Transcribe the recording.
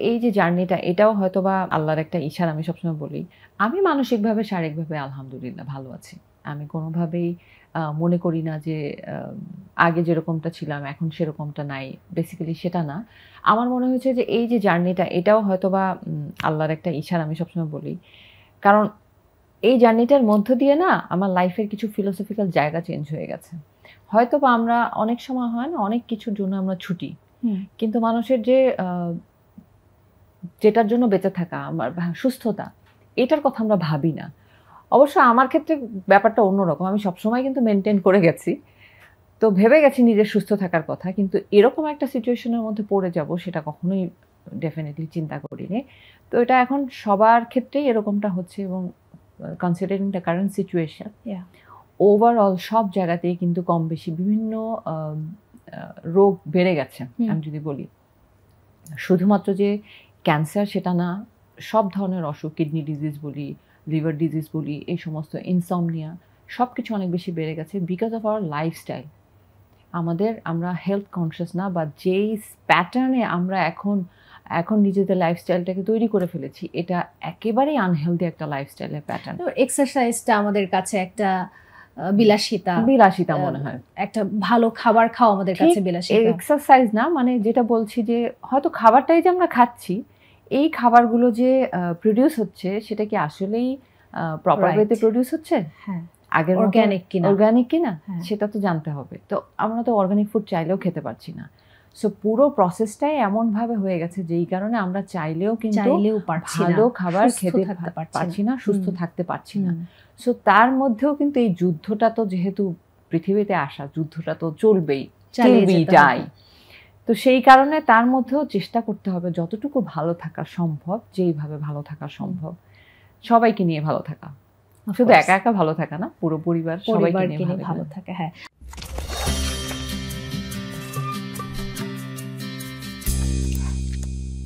এই যে জার্নিটা এটাও হয়তোবা আল্লাহর একটা ইশারা। আমি সবসময় বলি, আমি মানসিকভাবে শারীরিকভাবে আলহামদুলিল্লাহ ভালো আছি। আমি কোনোভাবেই মনে করি না যে আ আগে যেরকমটা ছিলাম এখন সেরকমটা নাই। বেসিক্যালি সেটা না। আমার মনে হয়েছে যে এই যে জার্নিটা এটাও হয়তোবা আল্লাহর একটা ইশারা। আমি সবসময় বলি। কারণ এই জার্নিটার মধ্য দিয়ে না আমার লাইফের কিছু ফিলোসফিক্যাল জায়গা চেঞ্জ হয়ে গেছে। হয়তোবা আমরা অনেক সময় হয় না অনেক কিছুর জন্য আমরা ছুটি। হুম। কিন্তু মানুষের যে যেটার জন্য বেঁচে থাকা আমার সুস্থতা, এটার কথা আমরা ভাবি না। অবশ্য আমার ক্ষেত্রে ব্যাপারটা অন্যরকম। আমি সবসময় কিন্তু মেইনটেইন করে গেছি। তো ভেবে গেছি নিজের সুস্থ থাকার কথা। কিন্তু এরকম একটা সিচুয়েশন এর মধ্যে পড়ে যাব সেটা কখনোই ডেফিনিটলি চিন্তা করিনি। তো এটা এখন সবার ক্ষেত্রেই এরকমটা হচ্ছে এবং considering the current situation yeah overall সব জায়গাতেই কিন্তু কম বেশি বিভিন্ন রোগ বেড়ে গেছে। আমি যদি বলি। শুধুমাত্র যে ক্যান্সার সেটা না, সব ধরনের অসুখ কিডনি ডিজিজ বলি, লিভার ডিজিজ বলি, এই সমস্ত ইনসমনিয়া সবকিছু অনেক বেশি বেড়ে গেছে বিকজ অফ আওয়ার লাইফস্টাইল। আমরা হেলথ কনসিয়াস না বা যেই প্যাটার্নে আমরা এখন নিজেদের লাইফস্টাইলটাকে তৈরি করে ফেলেছি, এটা একেবারেই আনহেলদি একটা লাইফস্টাইলের প্যাটার্ন। তো এক্সারসাইজটা আমাদের কাছে একটা বিলাসিতা মনে হয়। একটা ভালো খাবার খাওয়া আমাদের কাছে বিলাসিতা। এক্সারসাইজ না, মানে যেটা বলছি যে হয়তো খাবারটাই যে আমরা খাচ্ছি, এই খাবারগুলো যে প্রোডিউস হচ্ছে সেটা কি আসলেই প্রপার ওয়েতে প্রোডিউস হচ্ছে? হ্যাঁ। আগের অর্গানিক কিনা সেটা তো জানতে হবে। তো আমরা তো অর্গানিক ফুড চাইলেও খেতে পারছি না। সো পুরো প্রসেসটাই এমনভাবে হয়ে গেছে যেই কারণে আমরা চাইলেও কিন্তু ভালো খাবার খেতে পারছি না, সুস্থ থাকতে পারছি না। সো তার মধ্যেও কিন্তু এই যুদ্ধটা তো যেহেতু পৃথিবীতে আসা, যুদ্ধটা তো চলবেই, চালিয়ে তো সেই কারণে তার মধ্যেও চেষ্টা করতে হবে যতটুকু ভালো থাকা সম্ভব, যেইভাবে ভালো থাকা সম্ভব, সবাইকে নিয়ে ভালো থাকা। শুধু একা একা ভালো থাকা না, পুরো পরিবার সবাইকে নিয়ে ভালো থাকা। হ্যাঁ।